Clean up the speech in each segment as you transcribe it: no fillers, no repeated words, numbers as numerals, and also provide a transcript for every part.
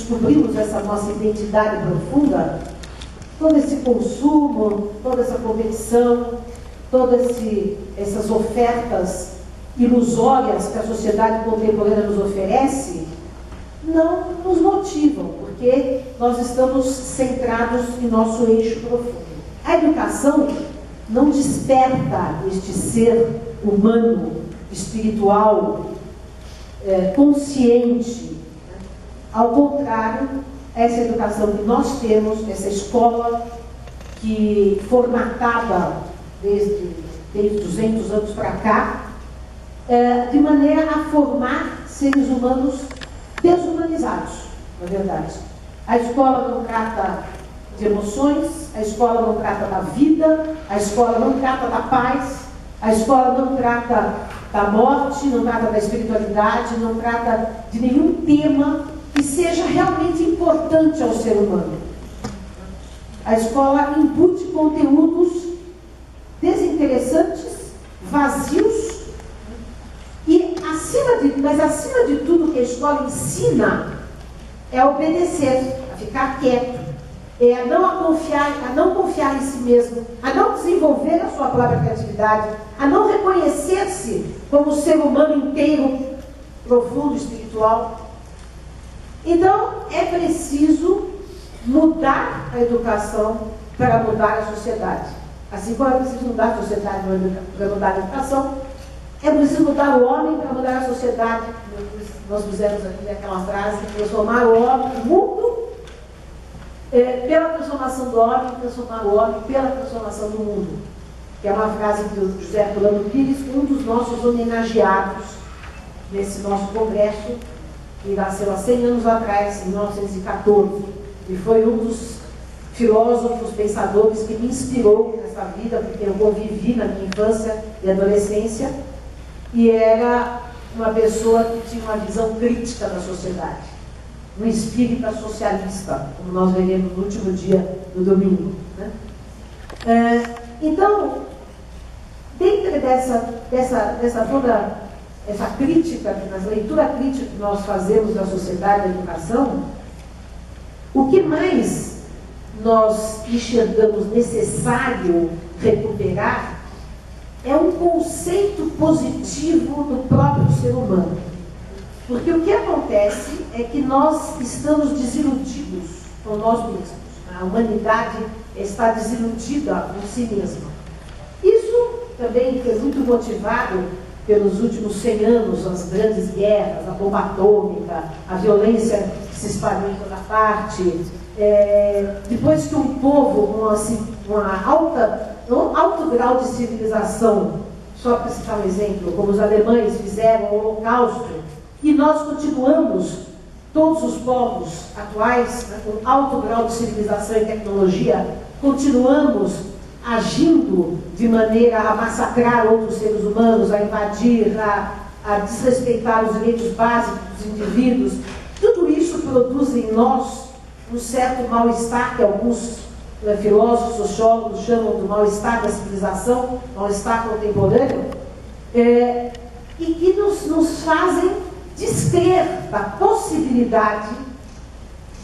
descobrimos essa nossa identidade profunda, todo esse consumo, toda essa competição, todas essas ofertas ilusórias que a sociedade contemporânea nos oferece, não nos motivam, porque nós estamos centrados em nosso eixo profundo. A educação não desperta este ser humano, espiritual, consciente. Ao contrário, essa educação que nós temos, essa escola que formatada desde 200 anos para cá, de maneira a formar seres humanos desumanizados, na verdade. A escola não trata de emoções, a escola não trata da vida, a escola não trata da paz, a escola não trata da morte, não trata da espiritualidade, não trata de nenhum tema que seja realmente importante ao ser humano. A escola impute conteúdos desinteressantes, vazios, mas acima de tudo que a escola ensina é obedecer, a ficar quieto, a não confiar em si mesmo, a não desenvolver a sua própria criatividade, a não reconhecer-se como ser humano inteiro, profundo, espiritual. Então, é preciso mudar a educação para mudar a sociedade. Assim como é preciso mudar a sociedade para mudar a educação, é preciso mudar o homem para mudar a sociedade. Nós fizemos aqui aquela frase, transformar o homem, o mundo, pela transformação do homem, transformar o homem pela transformação do mundo. Que é uma frase do José Herculano Pires, um dos nossos homenageados nesse nosso congresso, que nasceu há 100 anos atrás, em 1914, e foi um dos filósofos, pensadores que me inspirou nessa vida, porque eu convivi na minha infância e adolescência, e era uma pessoa que tinha uma visão crítica da sociedade, um espírita socialista, como nós veremos no último dia do domingo, né? Então, dentro dessa toda essa crítica, essa leitura crítica que nós fazemos da sociedade e da educação, o que mais nós enxergamos necessário recuperar é um conceito positivo do próprio ser humano. Porque o que acontece é que nós estamos desiludidos com nós mesmos. A humanidade está desiludida com si mesma. Isso também foi muito motivado pelos últimos 100 anos, as grandes guerras, a bomba atômica, a violência que se espalhou em toda parte. Depois que um povo com um alto grau de civilização, só para citar um exemplo, como os alemães fizeram o Holocausto, e nós continuamos, todos os povos atuais, né, com alto grau de civilização e tecnologia, continuamos agindo de maneira a massacrar outros seres humanos, a invadir, a desrespeitar os direitos básicos dos indivíduos. Tudo isso produz em nós um certo mal-estar, que alguns filósofos, sociólogos chamam do mal-estar da civilização, mal-estar contemporâneo, e que nos fazem descrer da possibilidade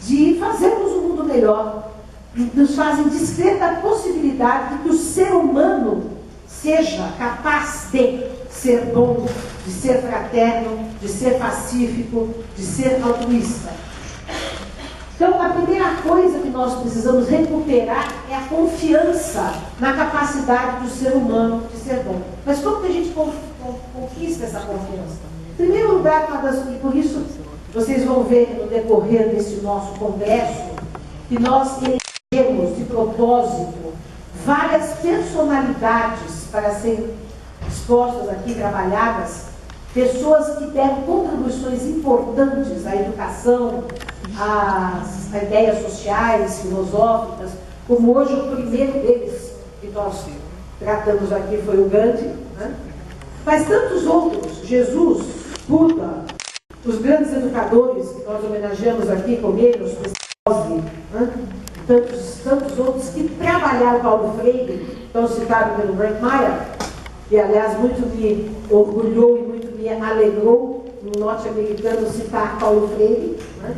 de fazermos um mundo melhor, nos fazem descrer da possibilidade de que o ser humano seja capaz de ser bom, de ser fraterno, de ser pacífico, de ser altruísta. Então, a primeira coisa que nós precisamos recuperar é a confiança na capacidade do ser humano de ser bom. Mas como que a gente conquista essa confiança? Em primeiro lugar, e por isso vocês vão ver no decorrer desse nosso congresso que nós elegemos de propósito várias personalidades para serem expostas aqui, trabalhadas, pessoas que deram contribuições importantes à educação, às ideias sociais, filosóficas, como hoje o primeiro deles que nós tratamos aqui foi o Gandhi, né? Mas tantos outros, Jesus, Buda, os grandes educadores que nós homenageamos aqui, Comenius, Pestalozzi, né? tantos outros que trabalharam, Paulo Freire, então citado pelo Frank Meyer, que aliás muito me orgulhou e muito me alegrou no norte-americano citar Paulo Freire, né?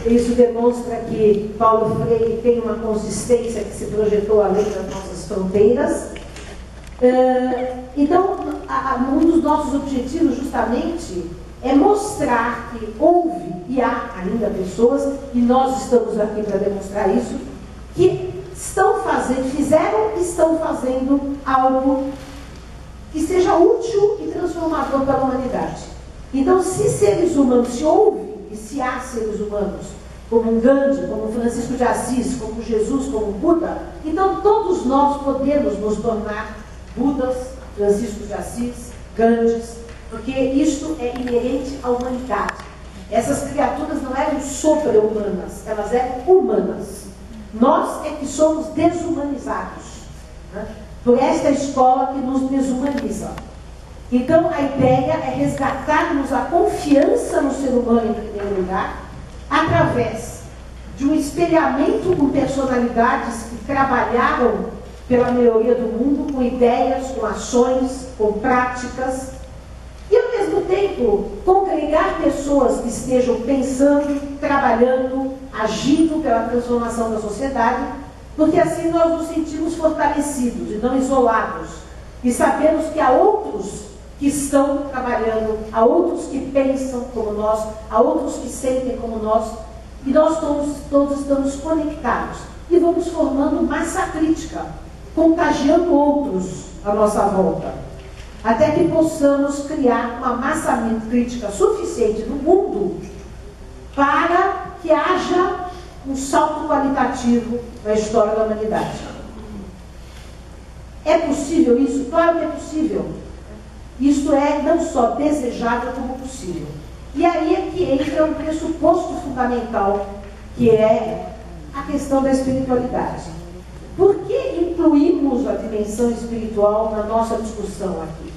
Isso demonstra que Paulo Freire tem uma consistência que se projetou além das nossas fronteiras. Então, um dos nossos objetivos justamente é mostrar que houve e há ainda pessoas, e nós estamos aqui para demonstrar isso, que fizeram e estão fazendo algo que seja útil e transformador para a humanidade. Então, se houve e se há seres humanos, como um Gandhi, como Francisco de Assis, como Jesus, como Buda, então todos nós podemos nos tornar Budas, Francisco de Assis, Gandhis, porque isto é inerente à humanidade. Essas criaturas não eram sobre-humanas, elas eram humanas. Nós é que somos desumanizados, né, por esta escola que nos desumaniza. Então a ideia é resgatarmos a confiança no ser humano em primeiro lugar, através de um espelhamento com personalidades que trabalharam pela melhoria do mundo, com ideias, com ações, com práticas, e ao mesmo tempo congregar pessoas que estejam pensando, trabalhando, agindo pela transformação da sociedade, porque assim nós nos sentimos fortalecidos e não isolados, e sabemos que há outros que estão trabalhando, há outros que pensam como nós, há outros que sentem como nós, e nós todos estamos conectados e vamos formando massa crítica, contagiando outros à nossa volta, até que possamos criar uma massa crítica suficiente no mundo para que haja um salto qualitativo na história da humanidade. É possível isso? Claro que é possível. Isto é não só desejável como possível. E aí é que entra um pressuposto fundamental, que é a questão da espiritualidade. Por que incluímos a dimensão espiritual na nossa discussão aqui?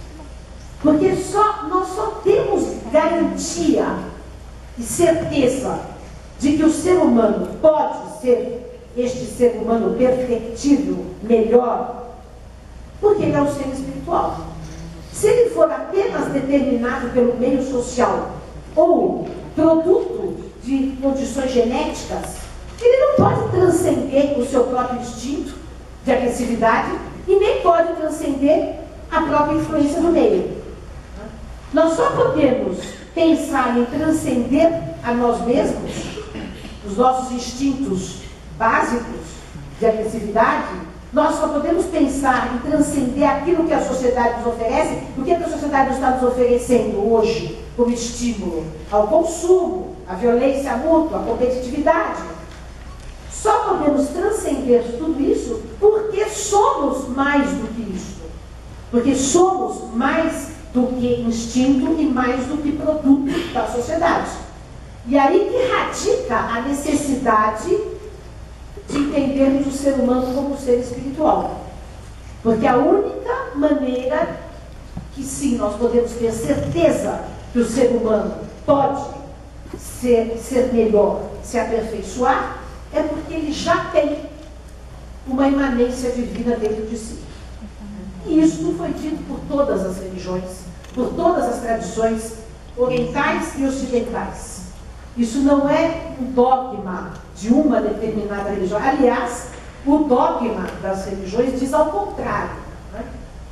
Porque nós só temos garantia e certeza de que o ser humano pode ser este ser humano perfectível, melhor, porque ele é um ser espiritual. Se ele for apenas determinado pelo meio social ou produto de condições genéticas, ele não pode transcender o seu próprio instinto de agressividade e nem pode transcender a própria influência do meio. Nós só podemos pensar em transcender a nós mesmos, os nossos instintos básicos de agressividade. Nós só podemos pensar em transcender aquilo que a sociedade nos oferece. O que a sociedade nos está nos oferecendo hoje como estímulo? Ao consumo, à violência mútua, à competitividade. Só podemos transcender tudo isso porque somos mais do que isso. Porque somos mais do que instinto e mais do que produto da sociedade. E aí que radica a necessidade de entendermos o ser humano como um ser espiritual. Porque a única maneira que sim, nós podemos ter certeza que o ser humano pode ser melhor, se aperfeiçoar, é porque ele já tem uma imanência divina dentro de si. E isso foi dito por todas as religiões, por todas as tradições orientais e ocidentais. Isso não é um dogma de uma determinada religião. Aliás, o dogma das religiões diz ao contrário, né?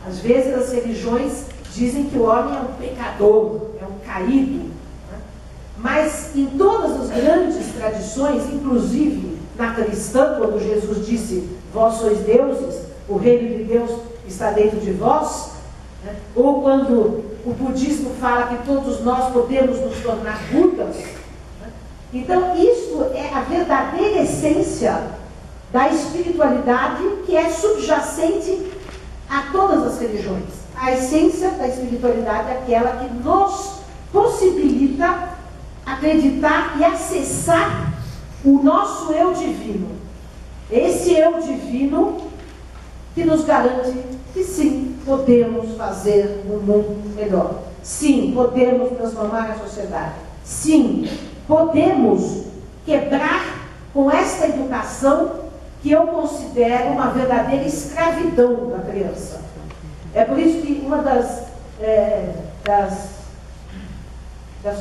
Às vezes as religiões dizem que o homem é um pecador, é um caído, né? Mas em todas as grandes tradições, inclusive na cristã, quando Jesus disse, vós sois deuses, o reino de Deus está dentro de vós, né? Ou quando o budismo fala que todos nós podemos nos tornar Budas. Então, isso é a verdadeira essência da espiritualidade que é subjacente a todas as religiões. A essência da espiritualidade é aquela que nos possibilita acreditar e acessar o nosso eu divino. Esse eu divino que nos garante que sim, podemos fazer um mundo melhor. Sim, podemos transformar a sociedade. Sim, podemos quebrar com esta educação que eu considero uma verdadeira escravidão da criança. É por isso que uma das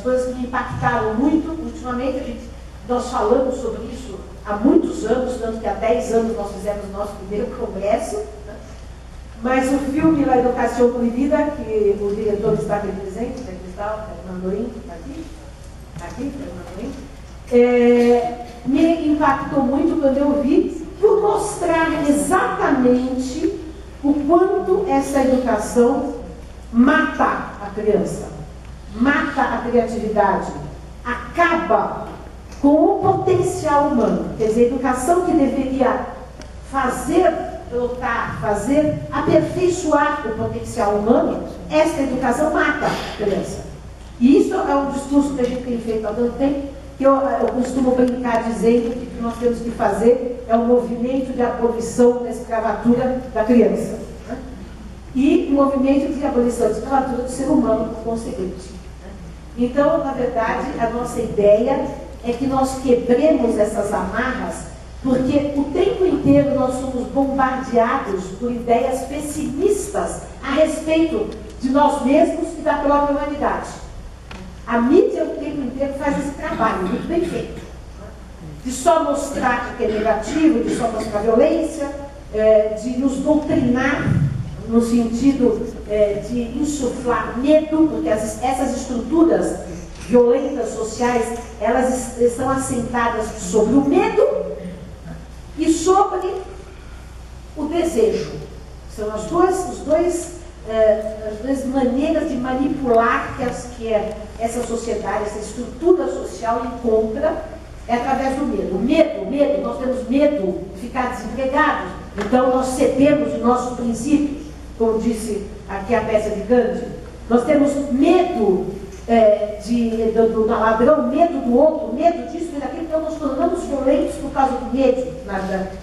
coisas que me impactaram muito, ultimamente a gente nós falamos sobre isso há muitos anos, tanto que há 10 anos nós fizemos o nosso primeiro congresso, né? Mas o filme La Educação Proibida, que o diretor está aqui presente, né, Cristal, Fernando está aqui, Fernando me impactou muito quando eu vi, por mostrar exatamente o quanto essa educação mata a criança, mata a criatividade, acaba com o potencial humano. Quer dizer, a educação que deveria fazer brotar, fazer aperfeiçoar o potencial humano, essa educação mata a criança. E isso é um discurso que a gente tem feito há tanto tempo, que eu costumo brincar dizendo que o que nós temos que fazer é um movimento de abolição da escravatura da criança, né? E um movimento de abolição da escravatura do ser humano, por conseguinte, né? Então, na verdade, a nossa ideia é que nós quebremos essas amarras, porque o tempo inteiro nós somos bombardeados por ideias pessimistas a respeito de nós mesmos e da própria humanidade. A mídia o tempo inteiro faz esse trabalho, muito bem feito, de só mostrar o que é negativo, de só mostrar violência, de nos doutrinar no sentido de insuflar medo, porque essas estruturas violentas sociais, elas estão assentadas sobre o medo e sobre o desejo. São as duas maneiras de manipular que essa sociedade, essa estrutura social encontra, é através do medo. Medo, nós temos medo de ficar desempregados, então nós cedemos os nossos princípios, como disse aqui a peça de Gandhi. Nós temos medo do ladrão, medo do outro, medo disso e daquilo, então nós tornamos violentos por causa do medo,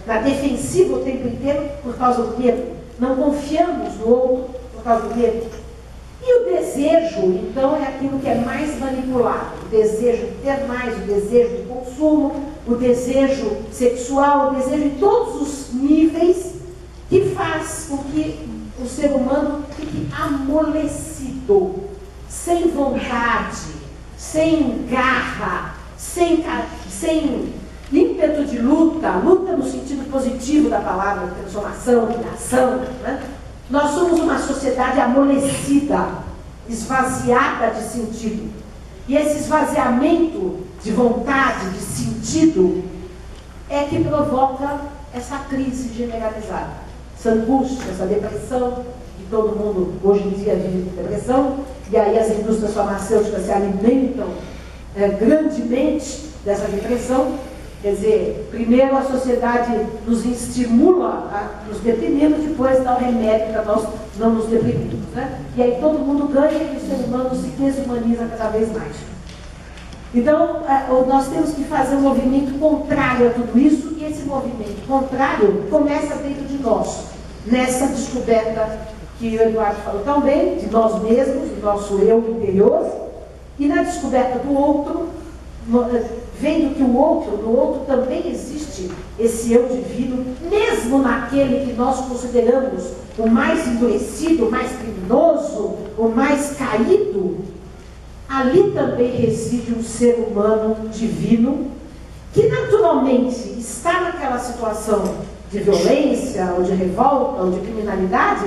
na defensiva o tempo inteiro por causa do medo. Não confiamos no outro por causa do medo. E o desejo, então, é aquilo que é mais manipulado. O desejo de ter mais, o desejo de consumo, o desejo sexual, o desejo em todos os níveis, que faz com que o ser humano fique amolecido, sem vontade, sem garra, sem ímpeto de luta no sentido positivo da palavra, transformação, criação, né? Nós somos uma sociedade amolecida, esvaziada de sentido. E esse esvaziamento de vontade, de sentido, é que provoca essa crise generalizada. Essa angústia, essa depressão, que todo mundo hoje em dia vive com depressão, e aí as indústrias farmacêuticas se alimentam grandemente dessa depressão. Quer dizer, primeiro a sociedade nos estimula a nos deprimirmos, depois dá o remédio para nós não nos deprimirmos, né? E aí todo mundo ganha e o ser humano se desumaniza cada vez mais. Então, nós temos que fazer um movimento contrário a tudo isso, e esse movimento contrário começa dentro de nós, nessa descoberta que o Eduardo falou tão bem, de nós mesmos, do nosso eu interior, e na descoberta do outro, vendo que no outro também existe esse eu divino, mesmo naquele que nós consideramos o mais endurecido, o mais criminoso, o mais caído, ali também reside um ser humano divino, que naturalmente está naquela situação de violência, ou de revolta, ou de criminalidade,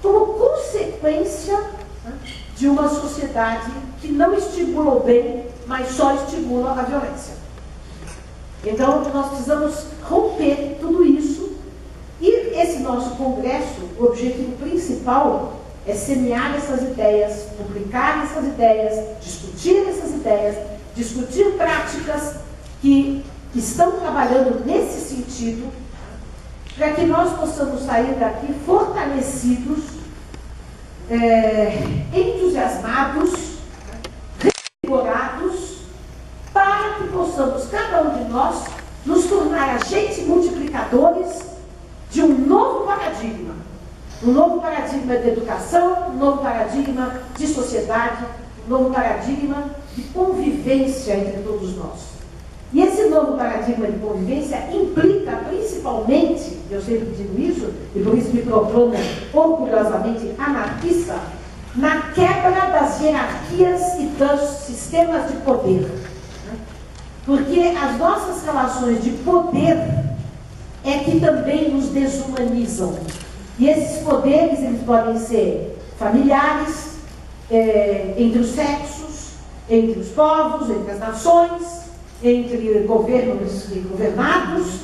como consequência de uma sociedade que não estimula o bem, mas só estimula a violência. Então, nós precisamos romper tudo isso, e esse nosso congresso, o objetivo principal é semear essas ideias, publicar essas ideias, discutir práticas que estão trabalhando nesse sentido, para que nós possamos sair daqui fortalecidos, entusiasmados, revigorados, para que possamos, cada um de nós, nos tornar agentes multiplicadores de um novo paradigma de educação, um novo paradigma de sociedade, um novo paradigma de convivência entre todos nós. E esse novo paradigma de convivência implica principalmente, eu sempre digo isso, e por isso me proclamo orgulhosamente anarquista, na quebra das hierarquias e dos sistemas de poder. Porque as nossas relações de poder é que também nos desumanizam. E esses poderes, eles podem ser familiares, entre os sexos, entre os povos, entre as nações, entre governos e governados,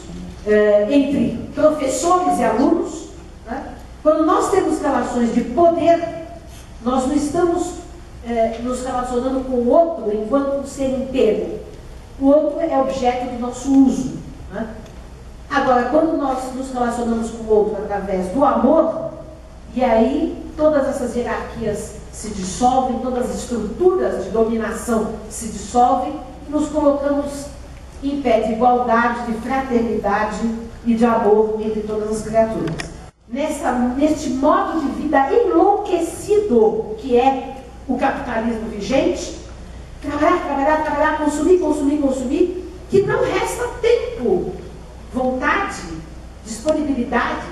entre professores e alunos. Né? Quando nós temos relações de poder, nós não estamos nos relacionando com o outro enquanto um ser inteiro. O outro é objeto do nosso uso. Né? Agora, quando nós nos relacionamos com o outro através do amor, e aí todas essas hierarquias se dissolvem, todas as estruturas de dominação se dissolvem, e nos colocamos em pé de igualdade, de fraternidade e de amor entre todas as criaturas. Neste modo de vida enlouquecido que é o capitalismo vigente, trabalhar, consumir, que não resta tempo, vontade, disponibilidade,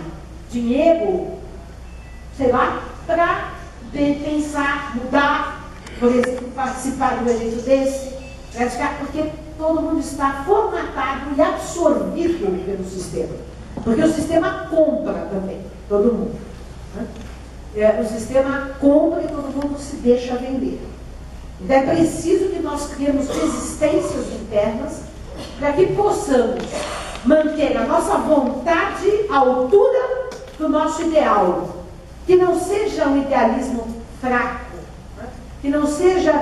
dinheiro, sei lá, para pensar, mudar, por exemplo, participar de um evento desse, porque todo mundo está formatado e absorvido pelo sistema. Porque o sistema compra também, todo mundo. Né? O sistema compra e todo mundo se deixa vender. Então é preciso que nós criemos resistências internas para que possamos manter a nossa vontade à altura do nosso ideal. Que não seja um idealismo fraco, né? Que não seja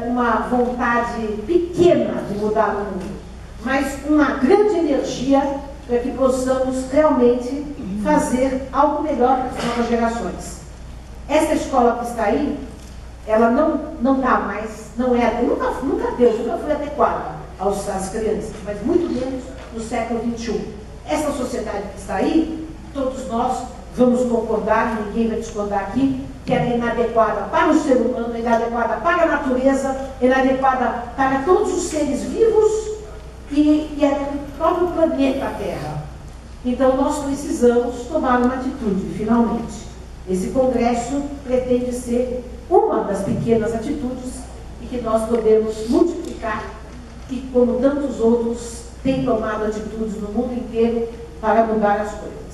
uma vontade pequena de mudar o mundo, mas uma grande energia para que possamos realmente fazer algo melhor para as novas gerações. Essa escola que está aí, ela não dá mais, nunca foi adequada às crianças, mas muito menos no século XXI. Essa sociedade que está aí, todos nós vamos concordar, ninguém vai discordar aqui, que ela é inadequada para o ser humano, é inadequada para a natureza, é inadequada para todos os seres vivos e é do próprio planeta Terra. Então nós precisamos tomar uma atitude, finalmente. Esse congresso pretende ser uma das pequenas atitudes e que nós podemos multiplicar e, como tantos outros, têm tomado atitudes no mundo inteiro para mudar as coisas.